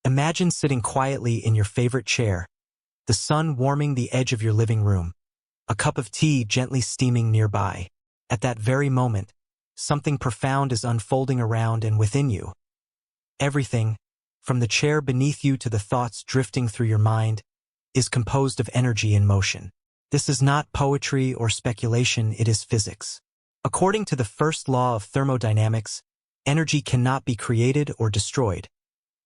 Imagine sitting quietly in your favorite chair, the sun warming the edge of your living room, a cup of tea gently steaming nearby. At that very moment, something profound is unfolding around and within you. Everything, from the chair beneath you to the thoughts drifting through your mind, is composed of energy in motion. This is not poetry or speculation, it is physics. According to the first law of thermodynamics, energy cannot be created or destroyed.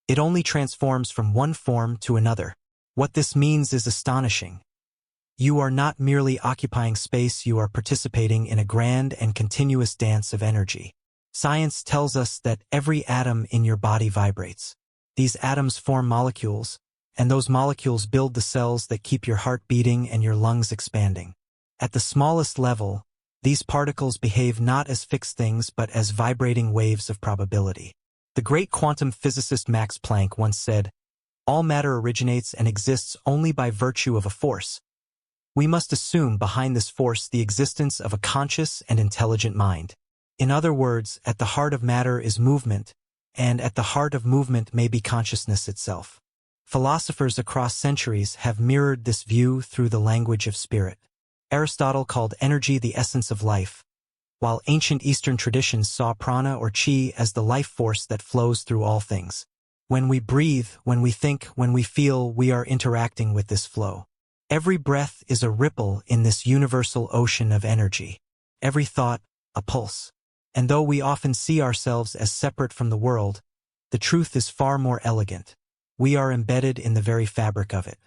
It only transforms from one form to another. What this means is astonishing. You are not merely occupying space, you are participating in a grand and continuous dance of energy. Science tells us that every atom in your body vibrates. These atoms form molecules, and those molecules build the cells that keep your heart beating and your lungs expanding. At the smallest level, these particles behave not as fixed things but as vibrating waves of probability. The great quantum physicist Max Planck once said, "All matter originates and exists only by virtue of a force." We must assume behind this force the existence of a conscious and intelligent mind. In other words, at the heart of matter is movement, and at the heart of movement may be consciousness itself. Philosophers across centuries have mirrored this view through the language of spirit. Aristotle called energy the essence of life, while ancient Eastern traditions saw prana or chi as the life force that flows through all things. When we breathe, when we think, when we feel, we are interacting with this flow. Every breath is a ripple in this universal ocean of energy. Every thought, a pulse. And though we often see ourselves as separate from the world, the truth is far more elegant. We are embedded in the very fabric of it.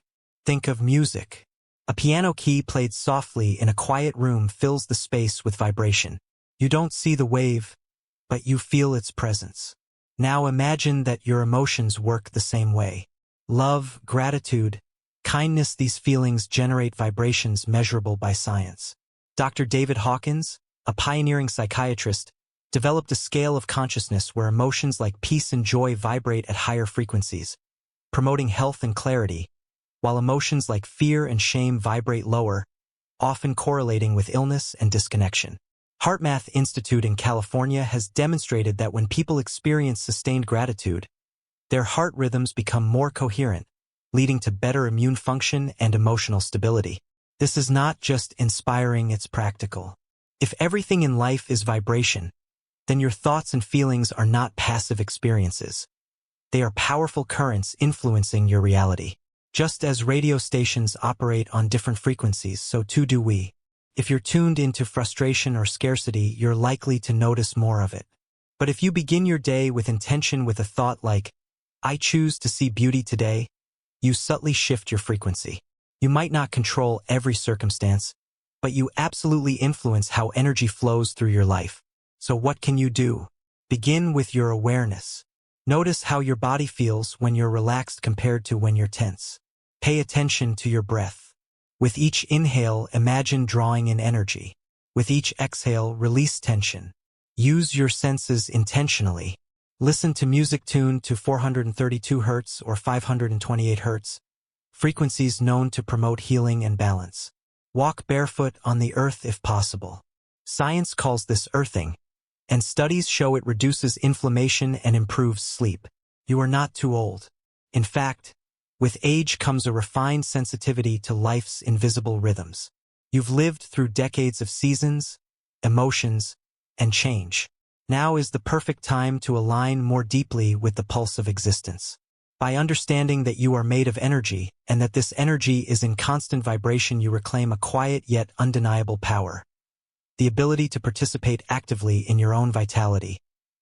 Think of music. A piano key played softly in a quiet room fills the space with vibration. You don't see the wave, but you feel its presence. Now imagine that your emotions work the same way. Love, gratitude, kindness, these feelings generate vibrations measurable by science. Dr. David Hawkins, a pioneering psychiatrist, developed a scale of consciousness where emotions like peace and joy vibrate at higher frequencies, promoting health and clarity, while emotions like fear and shame vibrate lower, often correlating with illness and disconnection. HeartMath Institute in California has demonstrated that when people experience sustained gratitude, their heart rhythms become more coherent, leading to better immune function and emotional stability. This is not just inspiring, it's practical. If everything in life is vibration, then your thoughts and feelings are not passive experiences. They are powerful currents influencing your reality. Just as radio stations operate on different frequencies, so too do we. If you're tuned into frustration or scarcity, you're likely to notice more of it. But if you begin your day with intention, with a thought like, "I choose to see beauty today," you subtly shift your frequency. You might not control every circumstance, but you absolutely influence how energy flows through your life. So what can you do? Begin with your awareness. Notice how your body feels when you're relaxed compared to when you're tense. Pay attention to your breath. With each inhale, imagine drawing in energy. With each exhale, release tension. Use your senses intentionally. Listen to music tuned to 432 Hz or 528 Hz, frequencies known to promote healing and balance. Walk barefoot on the earth if possible. Science calls this earthing, and studies show it reduces inflammation and improves sleep. You are not too old. In fact, with age comes a refined sensitivity to life's invisible rhythms. You've lived through decades of seasons, emotions, and change. Now is the perfect time to align more deeply with the pulse of existence. By understanding that you are made of energy and that this energy is in constant vibration, you reclaim a quiet yet undeniable power. The ability to participate actively in your own vitality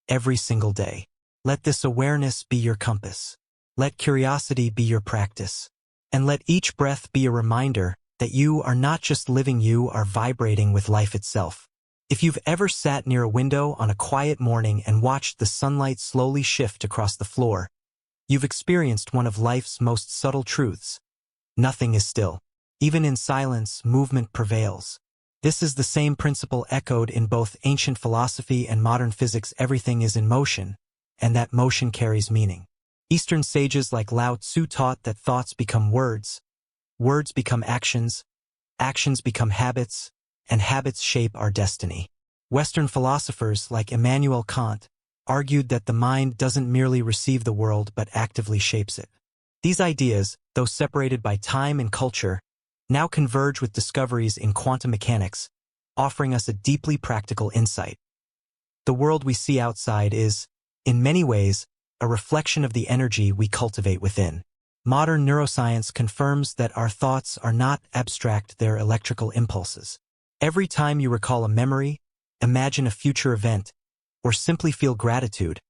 every single day. Let this awareness be your compass. Let curiosity be your practice. And let each breath be a reminder that you are not just living, you are vibrating with life itself. If you've ever sat near a window on a quiet morning and watched the sunlight slowly shift across the floor, you've experienced one of life's most subtle truths. Nothing is still. Even in silence, movement prevails. This is the same principle echoed in both ancient philosophy and modern physics. Everything is in motion, and that motion carries meaning. Eastern sages like Lao Tzu taught that thoughts become words, words become actions, actions become habits, and habits shape our destiny. Western philosophers like Immanuel Kant argued that the mind doesn't merely receive the world but actively shapes it. These ideas, though separated by time and culture, now converge with discoveries in quantum mechanics, offering us a deeply practical insight. The world we see outside is, in many ways, a reflection of the energy we cultivate within. Modern neuroscience confirms that our thoughts are not abstract, they're electrical impulses. Every time you recall a memory, imagine a future event, or simply feel gratitude,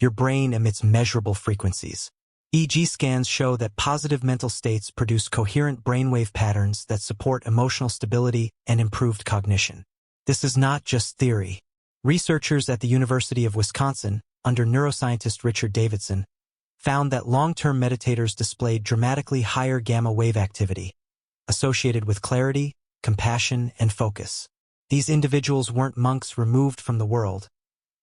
your brain emits measurable frequencies. EEG scans show that positive mental states produce coherent brainwave patterns that support emotional stability and improved cognition. This is not just theory. Researchers at the University of Wisconsin, under neuroscientist Richard Davidson, found that long-term meditators displayed dramatically higher gamma wave activity, associated with clarity, compassion, and focus. These individuals weren't monks removed from the world,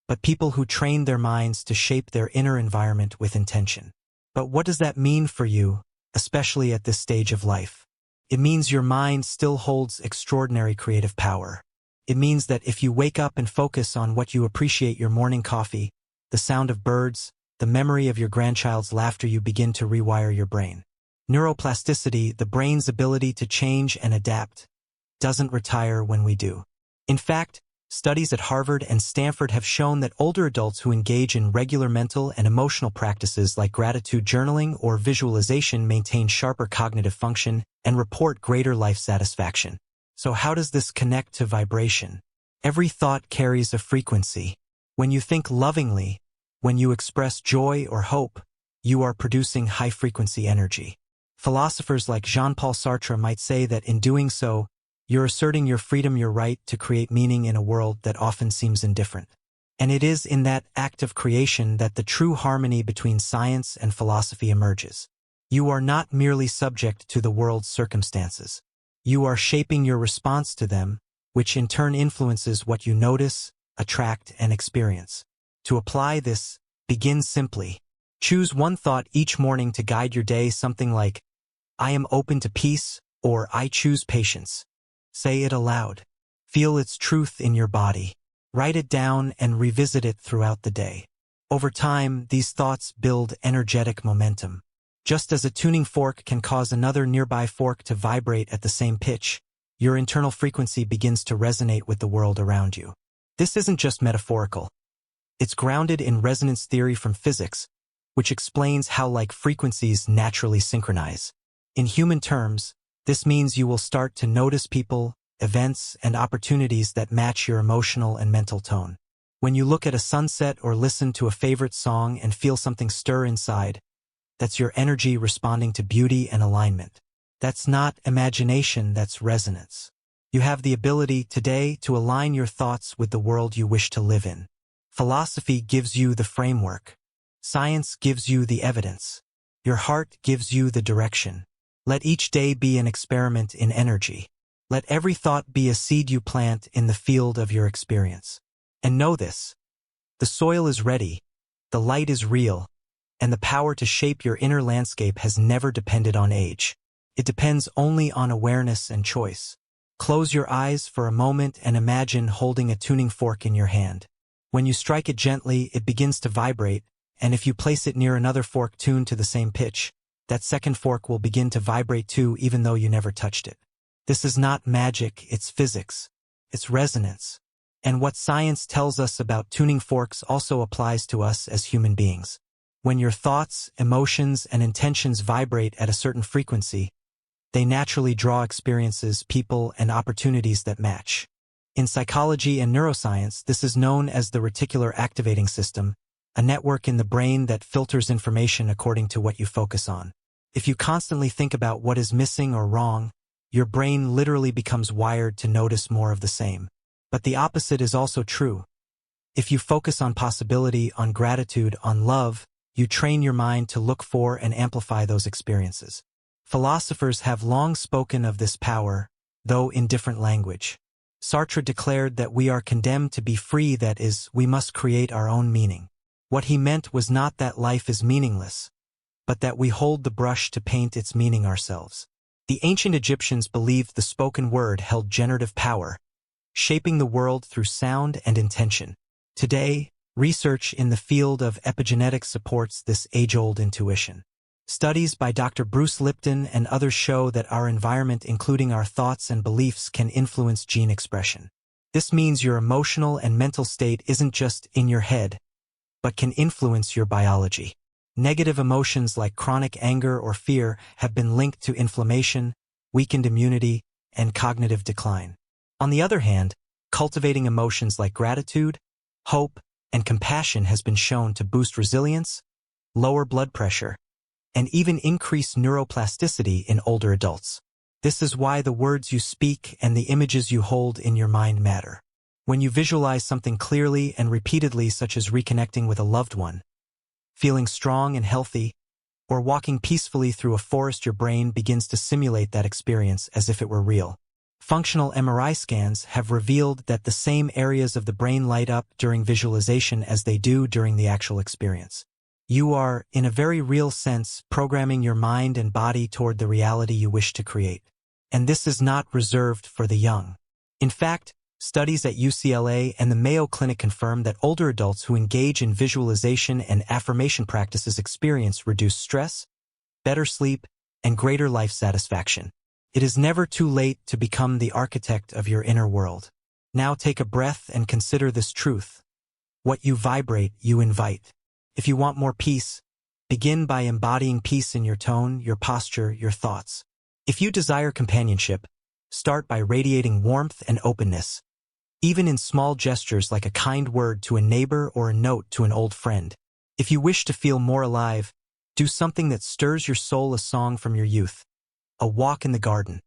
but people who trained their minds to shape their inner environment with intention. But what does that mean for you, especially at this stage of life? It means your mind still holds extraordinary creative power. It means that if you wake up and focus on what you appreciate, your morning coffee, the sound of birds, the memory of your grandchild's laughter, you begin to rewire your brain. Neuroplasticity, the brain's ability to change and adapt, doesn't retire when we do. In fact, studies at Harvard and Stanford have shown that older adults who engage in regular mental and emotional practices like gratitude journaling or visualization maintain sharper cognitive function and report greater life satisfaction. So how does this connect to vibration? Every thought carries a frequency. When you think lovingly, when you express joy or hope, you are producing high-frequency energy. Philosophers like Jean-Paul Sartre might say that in doing so, you're asserting your freedom, your right to create meaning in a world that often seems indifferent. And it is in that act of creation that the true harmony between science and philosophy emerges. You are not merely subject to the world's circumstances. You are shaping your response to them, which in turn influences what you notice, attract, and experience. To apply this, begin simply. Choose one thought each morning to guide your day, something like, "I am open to peace," or "I choose patience." Say it aloud. Feel its truth in your body. Write it down and revisit it throughout the day. Over time, these thoughts build energetic momentum. Just as a tuning fork can cause another nearby fork to vibrate at the same pitch, your internal frequency begins to resonate with the world around you. This isn't just metaphorical. It's grounded in resonance theory from physics, which explains how like frequencies naturally synchronize. In human terms, this means you will start to notice people, events, and opportunities that match your emotional and mental tone. When you look at a sunset or listen to a favorite song and feel something stir inside, that's your energy responding to beauty and alignment. That's not imagination, that's resonance. You have the ability today to align your thoughts with the world you wish to live in. Philosophy gives you the framework. Science gives you the evidence. Your heart gives you the direction. Let each day be an experiment in energy. Let every thought be a seed you plant in the field of your experience. And know this: the soil is ready, the light is real, and the power to shape your inner landscape has never depended on age. It depends only on awareness and choice. Close your eyes for a moment and imagine holding a tuning fork in your hand. When you strike it gently, it begins to vibrate, and if you place it near another fork tuned to the same pitch, that second fork will begin to vibrate too, even though you never touched it. This is not magic, it's physics. It's resonance. And what science tells us about tuning forks also applies to us as human beings. When your thoughts, emotions, and intentions vibrate at a certain frequency, they naturally draw experiences, people, and opportunities that match. In psychology and neuroscience, this is known as the reticular activating system, a network in the brain that filters information according to what you focus on. If you constantly think about what is missing or wrong, your brain literally becomes wired to notice more of the same. But the opposite is also true. If you focus on possibility, on gratitude, on love, you train your mind to look for and amplify those experiences. Philosophers have long spoken of this power, though in different language. Sartre declared that we are condemned to be free, that is, we must create our own meaning. What he meant was not that life is meaningless, but that we hold the brush to paint its meaning ourselves. The ancient Egyptians believed the spoken word held generative power, shaping the world through sound and intention. Today, Research in the field of epigenetics supports this age-old intuition. Studies by Dr. Bruce Lipton and others show that our environment, including our thoughts and beliefs, can influence gene expression. This means your emotional and mental state isn't just in your head, but can influence your biology. Negative emotions like chronic anger or fear have been linked to inflammation, weakened immunity, and cognitive decline. On the other hand, cultivating emotions like gratitude, hope, and compassion has been shown to boost resilience, lower blood pressure, and even increase neuroplasticity in older adults. This is why the words you speak and the images you hold in your mind matter. When you visualize something clearly and repeatedly, such as reconnecting with a loved one, feeling strong and healthy, or walking peacefully through a forest, your brain begins to simulate that experience as if it were real. Functional MRI scans have revealed that the same areas of the brain light up during visualization as they do during the actual experience. You are, in a very real sense, programming your mind and body toward the reality you wish to create. And this is not reserved for the young. In fact, studies at UCLA and the Mayo Clinic confirm that older adults who engage in visualization and affirmation practices experience reduced stress, better sleep, and greater life satisfaction. It is never too late to become the architect of your inner world. Now take a breath and consider this truth. What you vibrate, you invite. If you want more peace, begin by embodying peace in your tone, your posture, your thoughts. If you desire companionship, start by radiating warmth and openness, even in small gestures like a kind word to a neighbor or a note to an old friend. If you wish to feel more alive, do something that stirs your soul, a song from your youth, a walk in the garden,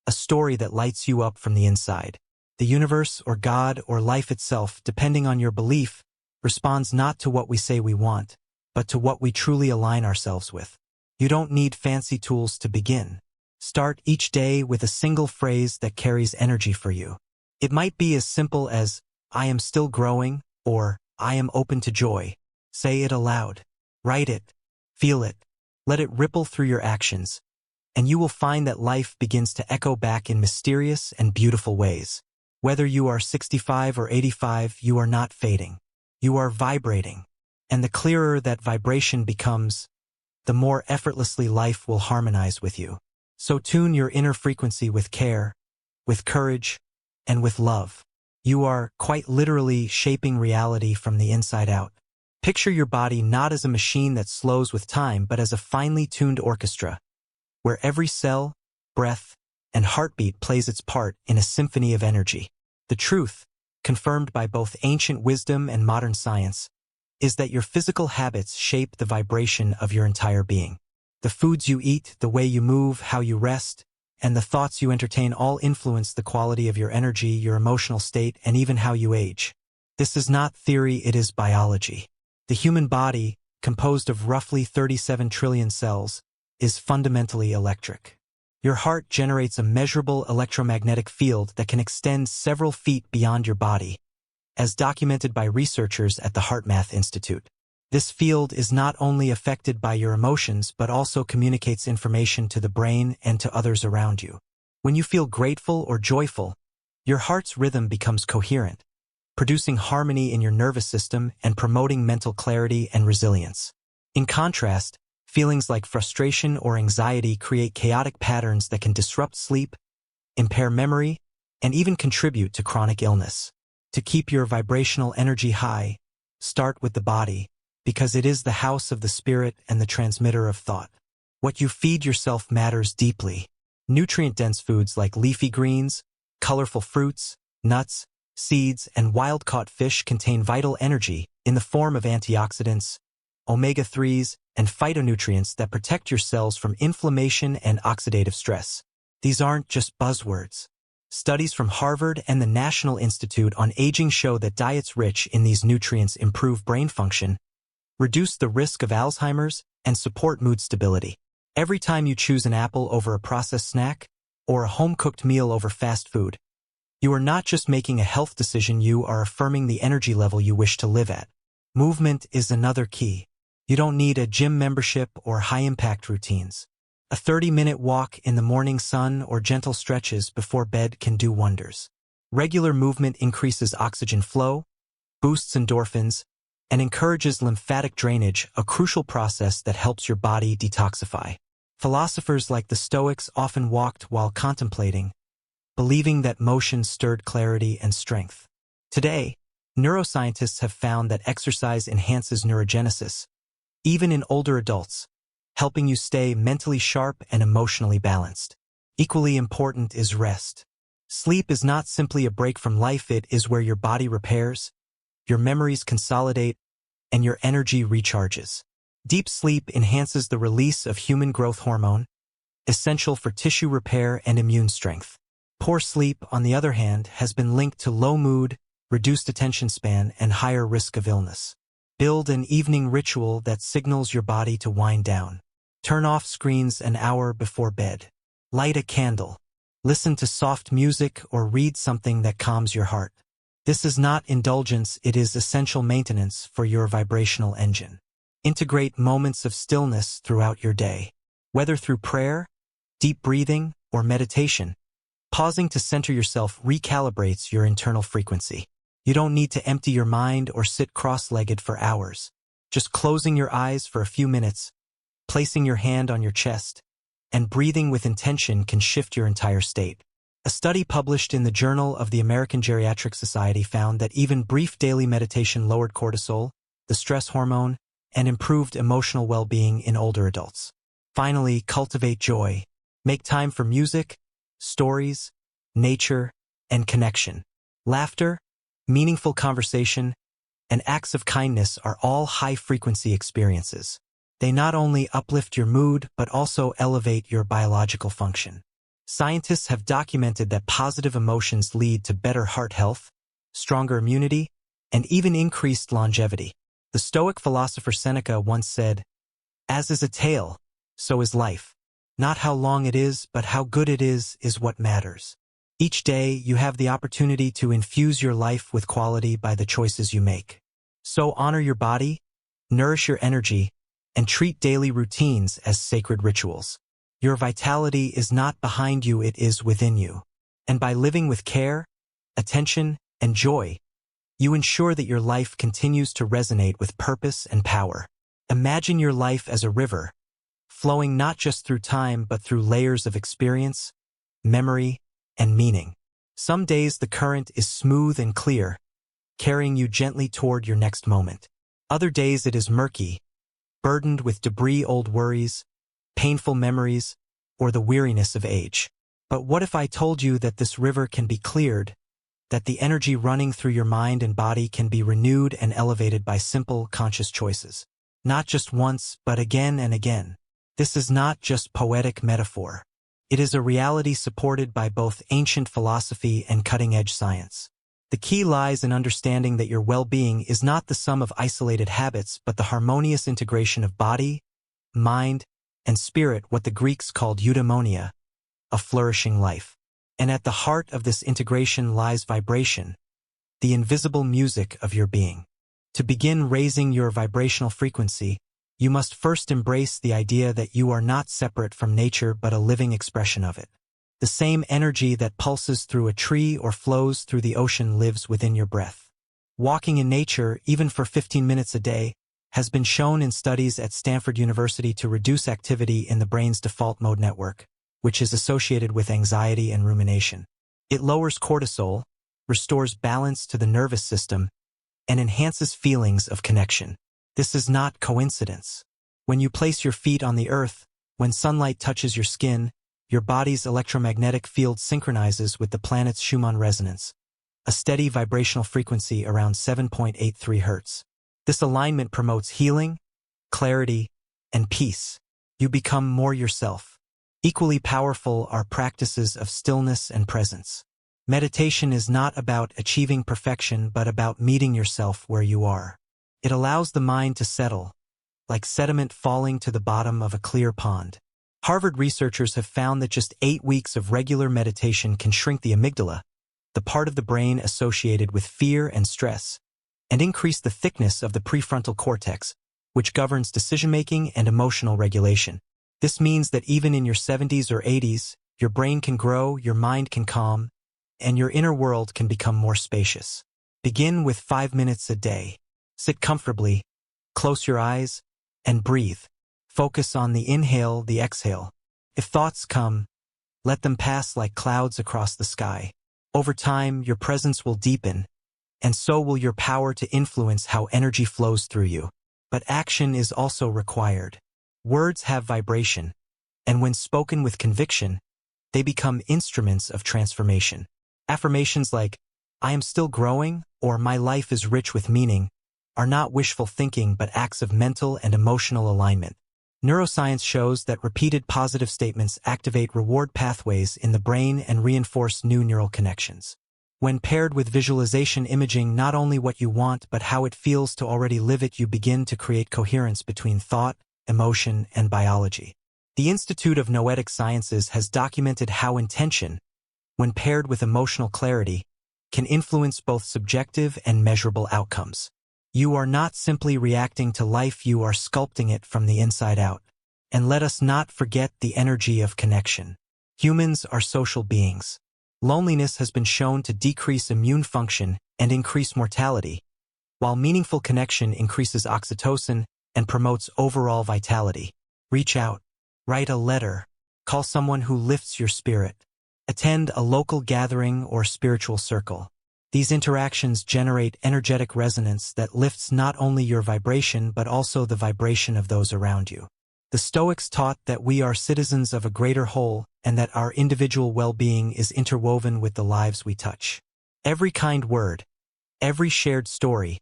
a story that lights you up from the inside. The universe or God or life itself, depending on your belief, responds not to what we say we want, but to what we truly align ourselves with. You don't need fancy tools to begin. Start each day with a single phrase that carries energy for you. It might be as simple as, "I am still growing," or "I am open to joy." Say it aloud. Write it. Feel it. Let it ripple through your actions, and you will find that life begins to echo back in mysterious and beautiful ways. Whether you are 65 or 85, you are not fading. You are vibrating. And the clearer that vibration becomes, the more effortlessly life will harmonize with you. So tune your inner frequency with care, with courage, and with love. You are, quite literally, shaping reality from the inside out. Picture your body not as a machine that slows with time, but as a finely tuned orchestra, where every cell, breath, and heartbeat plays its part in a symphony of energy. The truth, confirmed by both ancient wisdom and modern science, is that your physical habits shape the vibration of your entire being. The foods you eat, the way you move, how you rest, and the thoughts you entertain all influence the quality of your energy, your emotional state, and even how you age. This is not theory, it is biology. The human body, composed of roughly 37 trillion cells, is fundamentally electric. Your heart generates a measurable electromagnetic field that can extend several feet beyond your body, as documented by researchers at the HeartMath Institute. This field is not only affected by your emotions but also communicates information to the brain and to others around you. When you feel grateful or joyful, your heart's rhythm becomes coherent, producing harmony in your nervous system and promoting mental clarity and resilience. In contrast, feelings like frustration or anxiety create chaotic patterns that can disrupt sleep, impair memory, and even contribute to chronic illness. To keep your vibrational energy high, start with the body, because it is the house of the spirit and the transmitter of thought. What you feed yourself matters deeply. Nutrient-dense foods like leafy greens, colorful fruits, nuts, seeds, and wild-caught fish contain vital energy in the form of antioxidants, omega-3s, and phytonutrients that protect your cells from inflammation and oxidative stress. These aren't just buzzwords. Studies from Harvard and the National Institute on Aging show that diets rich in these nutrients improve brain function, reduce the risk of Alzheimer's, and support mood stability. Every time you choose an apple over a processed snack, or a home-cooked meal over fast food, you are not just making a health decision, you are affirming the energy level you wish to live at. Movement is another key. You don't need a gym membership or high-impact routines. A 30-minute walk in the morning sun or gentle stretches before bed can do wonders. Regular movement increases oxygen flow, boosts endorphins, and encourages lymphatic drainage, a crucial process that helps your body detoxify. Philosophers like the Stoics often walked while contemplating, believing that motion stirred clarity and strength. Today, neuroscientists have found that exercise enhances neurogenesis, even in older adults, helping you stay mentally sharp and emotionally balanced. Equally important is rest. Sleep is not simply a break from life, it is where your body repairs, your memories consolidate, and your energy recharges. Deep sleep enhances the release of human growth hormone, essential for tissue repair and immune strength. Poor sleep, on the other hand, has been linked to low mood, reduced attention span, and higher risk of illness. Build an evening ritual that signals your body to wind down. Turn off screens an hour before bed. Light a candle. Listen to soft music or read something that calms your heart. This is not indulgence, it is essential maintenance for your vibrational engine. Integrate moments of stillness throughout your day. Whether through prayer, deep breathing, or meditation, pausing to center yourself recalibrates your internal frequency. You don't need to empty your mind or sit cross-legged for hours. Just closing your eyes for a few minutes, placing your hand on your chest, and breathing with intention can shift your entire state. A study published in the Journal of the American Geriatric Society found that even brief daily meditation lowered cortisol, the stress hormone, and improved emotional well-being in older adults. Finally, cultivate joy. Make time for music, stories, nature, and connection. Laughter, meaningful conversation, and acts of kindness are all high-frequency experiences. They not only uplift your mood, but also elevate your biological function. Scientists have documented that positive emotions lead to better heart health, stronger immunity, and even increased longevity. The Stoic philosopher Seneca once said, "As is a tale, so is life. Not how long it is, but how good it is what matters." Each day, you have the opportunity to infuse your life with quality by the choices you make. So honor your body, nourish your energy, and treat daily routines as sacred rituals. Your vitality is not behind you, it is within you. And by living with care, attention, and joy, you ensure that your life continues to resonate with purpose and power. Imagine your life as a river, flowing not just through time but through layers of experience, memory, and meaning. Some days the current is smooth and clear, carrying you gently toward your next moment. Other days it is murky, burdened with debris, old worries, painful memories, or the weariness of age. But what if I told you that this river can be cleared, that the energy running through your mind and body can be renewed and elevated by simple, conscious choices? Not just once, but again and again. This is not just poetic metaphor. It is a reality supported by both ancient philosophy and cutting-edge science. The key lies in understanding that your well-being is not the sum of isolated habits, but the harmonious integration of body, mind, and spirit, what the Greeks called eudaimonia, a flourishing life. And at the heart of this integration lies vibration, the invisible music of your being. To begin raising your vibrational frequency, you must first embrace the idea that you are not separate from nature but a living expression of it. The same energy that pulses through a tree or flows through the ocean lives within your breath. Walking in nature, even for 15 minutes a day, has been shown in studies at Stanford University to reduce activity in the brain's default mode network, which is associated with anxiety and rumination. It lowers cortisol, restores balance to the nervous system, and enhances feelings of connection. This is not coincidence. When you place your feet on the earth, when sunlight touches your skin, your body's electromagnetic field synchronizes with the planet's Schumann resonance, a steady vibrational frequency around 7.83 Hz. This alignment promotes healing, clarity, and peace. You become more yourself. Equally powerful are practices of stillness and presence. Meditation is not about achieving perfection but about meeting yourself where you are. It allows the mind to settle, like sediment falling to the bottom of a clear pond. Harvard researchers have found that just 8 weeks of regular meditation can shrink the amygdala, the part of the brain associated with fear and stress, and increase the thickness of the prefrontal cortex, which governs decision-making and emotional regulation. This means that even in your 70s or 80s, your brain can grow, your mind can calm, and your inner world can become more spacious. Begin with 5 minutes a day. Sit comfortably, close your eyes, and breathe. Focus on the inhale, the exhale. If thoughts come, let them pass like clouds across the sky. Over time, your presence will deepen, and so will your power to influence how energy flows through you. But action is also required. Words have vibration, and when spoken with conviction, they become instruments of transformation. Affirmations like, "I am still growing," or "My life is rich with meaning," are not wishful thinking but acts of mental and emotional alignment. Neuroscience shows that repeated positive statements activate reward pathways in the brain and reinforce new neural connections. When paired with visualization imaging not only what you want but how it feels to already live it, you begin to create coherence between thought, emotion, and biology. The Institute of Noetic Sciences has documented how intention, when paired with emotional clarity, can influence both subjective and measurable outcomes. You are not simply reacting to life, you are sculpting it from the inside out. And let us not forget the energy of connection. Humans are social beings. Loneliness has been shown to decrease immune function and increase mortality, while meaningful connection increases oxytocin and promotes overall vitality. Reach out, write a letter, call someone who lifts your spirit, attend a local gathering or spiritual circle. These interactions generate energetic resonance that lifts not only your vibration but also the vibration of those around you. The Stoics taught that we are citizens of a greater whole and that our individual well-being is interwoven with the lives we touch. Every kind word, every shared story,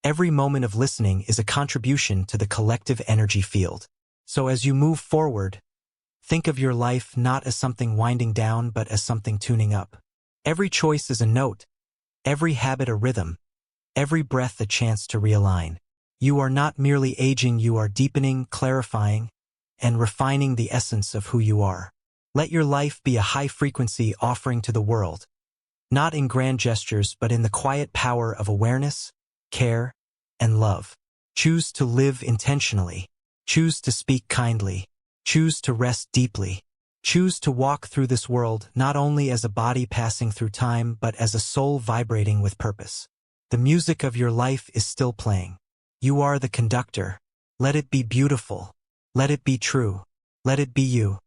every moment of listening is a contribution to the collective energy field. So as you move forward, think of your life not as something winding down but as something tuning up. Every choice is a note, every habit a rhythm, every breath a chance to realign. You are not merely aging, you are deepening, clarifying, and refining the essence of who you are. Let your life be a high-frequency offering to the world, not in grand gestures but in the quiet power of awareness, care, and love. Choose to live intentionally. Choose to speak kindly. Choose to rest deeply. Choose to walk through this world not only as a body passing through time but as a soul vibrating with purpose. The music of your life is still playing. You are the conductor. Let it be beautiful. Let it be true. Let it be you.